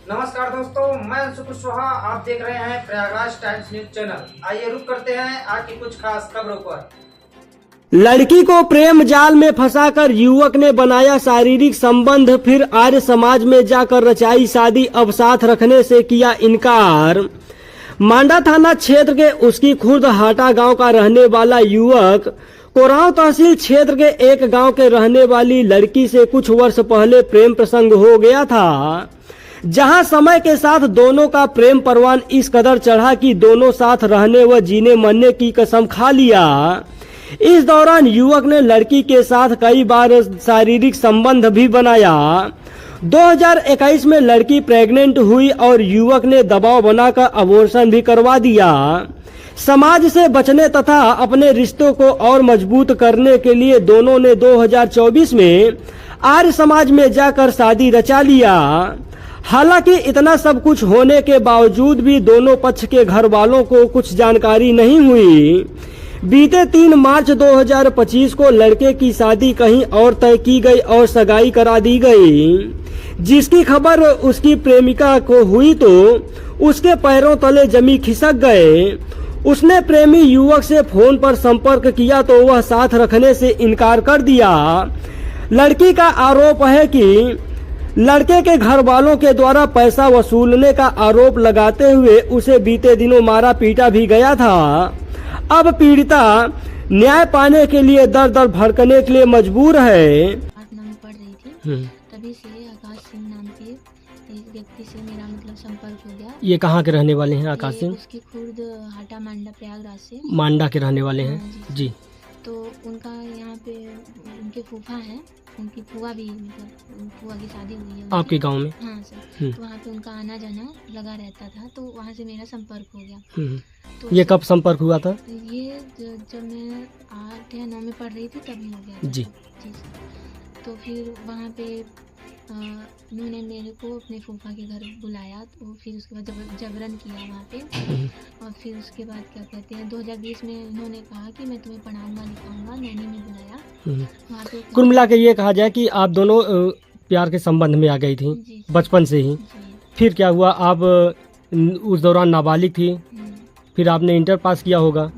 नमस्कार दोस्तों, मैं अंशु कुशवाहा। आप देख रहे हैं प्रयागराज टाइम्स न्यूज चैनल। आइए रुक करते हैं आज की कुछ खास खबरों पर। लड़की को प्रेम जाल में फंसाकर युवक ने बनाया शारीरिक संबंध, फिर आर्य समाज में जाकर रचाई शादी, अब साथ रखने से किया इनकार। मांडा थाना क्षेत्र के उसकी खुर्द हाटा गांव का रहने वाला युवक कोरांव तहसील क्षेत्र के एक गांव के रहने वाली लड़की से कुछ वर्ष पहले प्रेम प्रसंग हो गया था, जहां समय के साथ दोनों का प्रेम परवान इस कदर चढ़ा कि दोनों साथ रहने व जीने मरने की कसम खा लिया। इस दौरान युवक ने लड़की के साथ कई बार शारीरिक संबंध भी बनाया। 2021 में लड़की प्रेग्नेंट हुई और युवक ने दबाव बनाकर अबॉर्शन भी करवा दिया। समाज से बचने तथा अपने रिश्तों को और मजबूत करने के लिए दोनों ने 2024 में आर्य समाज में जाकर शादी रचा लिया। हालांकि इतना सब कुछ होने के बावजूद भी दोनों पक्ष के घर वालों को कुछ जानकारी नहीं हुई। बीते 3 मार्च 2025 को लड़के की शादी कहीं और तय की गई और सगाई करा दी गई। जिसकी खबर उसकी प्रेमिका को हुई तो उसके पैरों तले जमी खिसक गए। उसने प्रेमी युवक से फोन पर संपर्क किया तो वह साथ रखने से इनकार कर दिया। लड़की का आरोप है कि लड़के के घर वालों के द्वारा पैसा वसूलने का आरोप लगाते हुए उसे बीते दिनों मारा पीटा भी गया था। अब पीड़िता न्याय पाने के लिए दर दर भड़कने के लिए मजबूर है। 8 में पढ़ रही थी, तभी से आकाश सिंह नाम के एक व्यक्ति से मेरा मतलब संपर्क हो गया। ये कहाँ के रहने वाले हैं आकाश सिंह? उसकी खुर्द हाटा मांडा प्रयागराज से। मांडा के रहने वाले हैं। हाँ जी। तो उनका यहाँ पे उनके फूफा हैं, उनकी फुआ भी मतलब फुआ की शादी हुई है आपके गांव में? हाँ सर। तो वहाँ पे उनका आना जाना लगा रहता था, तो वहाँ से मेरा संपर्क हो गया। तो ये कब संपर्क हुआ था? ये जब मैं 8 या 9 में पढ़ रही थी तभी हो गया था। जी सर। तो फिर वहाँ पे उन्होंने मेरे को अपने फूफा के घर बुलाया, तो फिर उसके बाद जबरन किया वहाँ पे। और फिर उसके बाद क्या कहते हैं 2020 में उन्होंने कहा कि मैं तुम्हें पढ़ाऊंगा लिखाऊंगा, नैनी में बुलाया। वहाँ पे कुल मिला के ये कहा जाए कि आप दोनों प्यार के संबंध में आ गई थी बचपन से ही। फिर क्या हुआ? आप उस दौरान नाबालिग थी, फिर आपने इंटर पास किया होगा,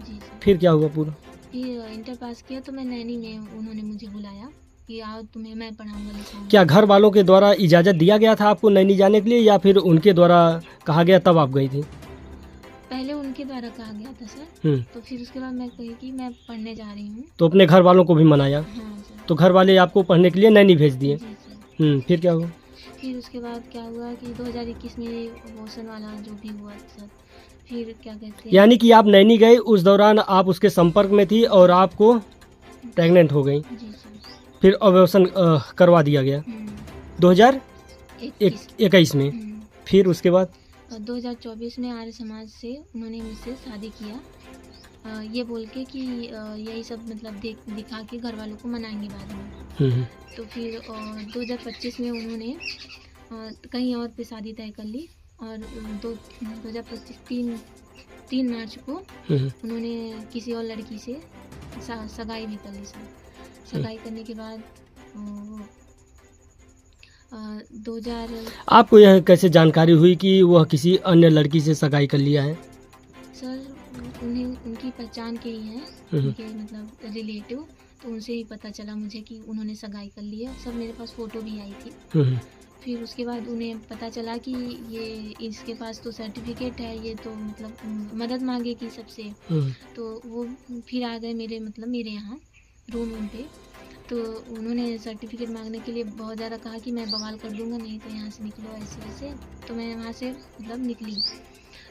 फिर क्या हुआ पूरा? फिर इंटर पास किया तो मैं नैनी में उन्होंने मुझे बुलाया कि आओ तुम्हें मैं पढ़ाऊंगा लिखाऊंगा। क्या घर वालों के द्वारा इजाज़त दिया गया था आपको नैनी जाने के लिए, या फिर उनके द्वारा कहा गया तब आप गई थी? पहले उनके द्वारा कहा गया था सर। तो फिर उसके बाद मैं कही कि मैं पढ़ने जा रही हूँ। तो अपने घर वालों को भी मनाया? हाँ सर। तो घर वाले आपको पढ़ने के लिए नैनी भेज दिए? जी सर। फिर क्या हुआ? फिर उसके बाद क्या हुआ कि 2021 में अबॉर्शन वाला जो भी हुआ सर, फिर क्या कहते हैं यानी कि आप नैनी गए, उस दौरान आप उसके संपर्क में थी और आपको प्रेग्नेंट हो गई, जी सर। फिर अबॉर्शन करवा दिया गया 2021 में। फिर उसके बाद 2024 में आर्य समाज से उन्होंने मुझसे शादी किया, ये बोल के कि यही सब मतलब दिखा के घर वालों को मनाएंगे बाद में। तो फिर 2025 में उन्होंने कहीं और पे शादी तय कर ली और 2025 3 मार्च को उन्होंने किसी और लड़की से सगाई भी कर ली सर। सगाई करने के बाद 2000 आपको यह कैसे जानकारी हुई कि वह किसी अन्य लड़की से सगाई कर लिया है? सर उन्हें उनकी पहचान के ही हैं, उनके मतलब रिलेटिव, तो उनसे ही पता चला मुझे कि उन्होंने सगाई कर ली है। सब मेरे पास फ़ोटो भी आई थी। फिर उसके बाद उन्हें पता चला कि ये इसके पास तो सर्टिफिकेट है, ये तो मतलब मदद मांगेगी सबसे। तो वो फिर आ गए मेरे यहाँ रूम पे। तो उन्होंने सर्टिफिकेट मांगने के लिए बहुत ज़्यादा कहा कि मैं बवाल कर दूंगा, नहीं तो यहाँ से निकलो ऐसे वैसे। तो मैं वहाँ से मतलब निकली।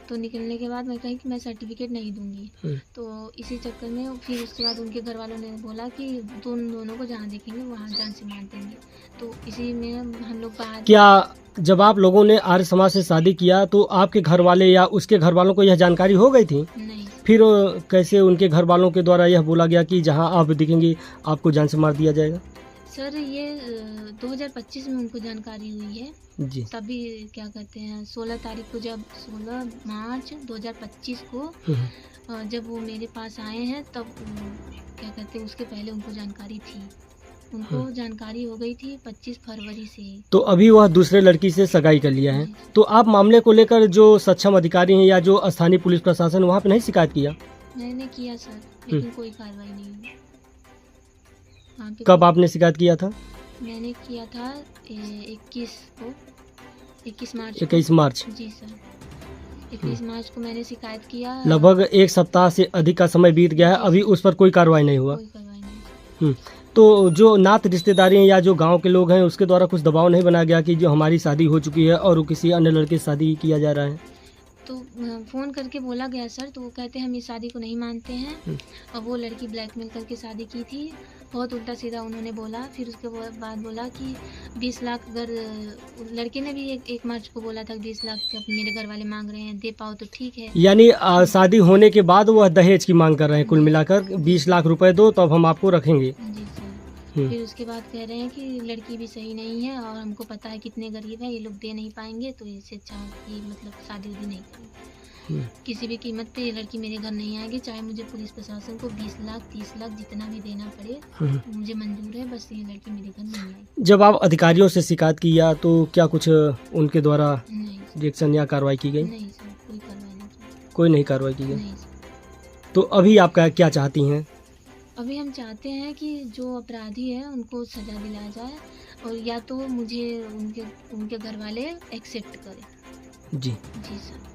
तो निकलने के बाद मैं कही कि मैं सर्टिफिकेट नहीं दूंगी। तो इसी चक्कर में फिर उसके बाद उनके घर वालों ने बोला कि दोनों को जहाँ देखेंगे वहाँ जान से मार देंगे। तो इसी में हम लोग बाहर। क्या जब आप लोगों ने आर्य समाज से शादी किया तो आपके घर वाले या उसके घर वालों को यह जानकारी हो गई थी? नहीं। फिर कैसे उनके घर वालों के द्वारा यह बोला गया कि जहां आप दिखेंगे आपको जान से मार दिया जाएगा? सर ये 2025 में उनको जानकारी हुई है जी। तभी क्या कहते हैं 16 तारीख को, जब 16 मार्च 2025 को जब वो मेरे पास आए हैं तब क्या कहते हैं उसके पहले उनको जानकारी थी। उनको जानकारी हो गई थी 25 फरवरी से ही। तो अभी वह दूसरे लड़की से सगाई कर लिया है। तो आप मामले को लेकर जो सक्षम अधिकारी हैं या जो स्थानीय पुलिस प्रशासन वहाँ पे नहीं शिकायत किया? मैंने किया सर, लेकिन कोई कार्रवाई नहीं हुई वहाँ पे। कब आपने शिकायत किया था? मैंने किया था 21 मार्च को। 21 मार्च। जी सर, 21 मार्च को मैंने शिकायत किया। लगभग एक सप्ताह से अधिक का समय बीत गया है, अभी उस पर कोई कार्रवाई नहीं हुआ। कोई कार्रवाई नहीं। तो जो नात रिश्तेदारी हैं या जो गांव के लोग हैं उसके द्वारा कुछ दबाव नहीं बनाया गया कि जो हमारी शादी हो चुकी है और वो किसी अन्य लड़के से शादी किया जा रहा है? तो फ़ोन करके बोला गया सर, तो वो कहते हैं हम इस शादी को नहीं मानते हैं। और वो लड़की ब्लैकमेल करके शादी की थी, बहुत उल्टा सीधा उन्होंने बोला। फिर उसके बाद बोला कि 20 लाख, अगर लड़के ने भी 1 मार्च को बोला था 20 लाख मेरे घर वाले मांग रहे हैं, दे पाओ तो ठीक है। यानी शादी होने के बाद वह दहेज की मांग कर रहे हैं, कुल मिलाकर 20 लाख रुपए दो तो अब हम आपको रखेंगे। जी सर। फिर उसके बाद कह रहे हैं कि लड़की भी सही नहीं है और हमको पता है कितने गरीब है, ये लोग दे नहीं पाएंगे, तो इससे अच्छा कि मतलब शादी उदी नहीं करें। किसी भी कीमत पे ये लड़की मेरे घर नहीं आएगी, चाहे मुझे पुलिस प्रशासन को 20 लाख 30 लाख जितना भी देना पड़े, मुझे मंजूर है, बस ये लड़की मेरे घर नहीं आएगी। जब आप अधिकारियों से शिकायत किया तो क्या कुछ उनके द्वारा नहीं सर, रिएक्शन या कार्रवाई की गई? नहीं सर, कोई कार्रवाई नहीं की। कोई नहीं कार्रवाई की गई। नहीं सर। तो अभी आप क्या चाहती हैं? अभी हम चाहते हैं कि जो अपराधी है उनको सजा दिलाया जाए, और या तो मुझे उनके घर वाले एक्सेप्ट करें। जी जी सर।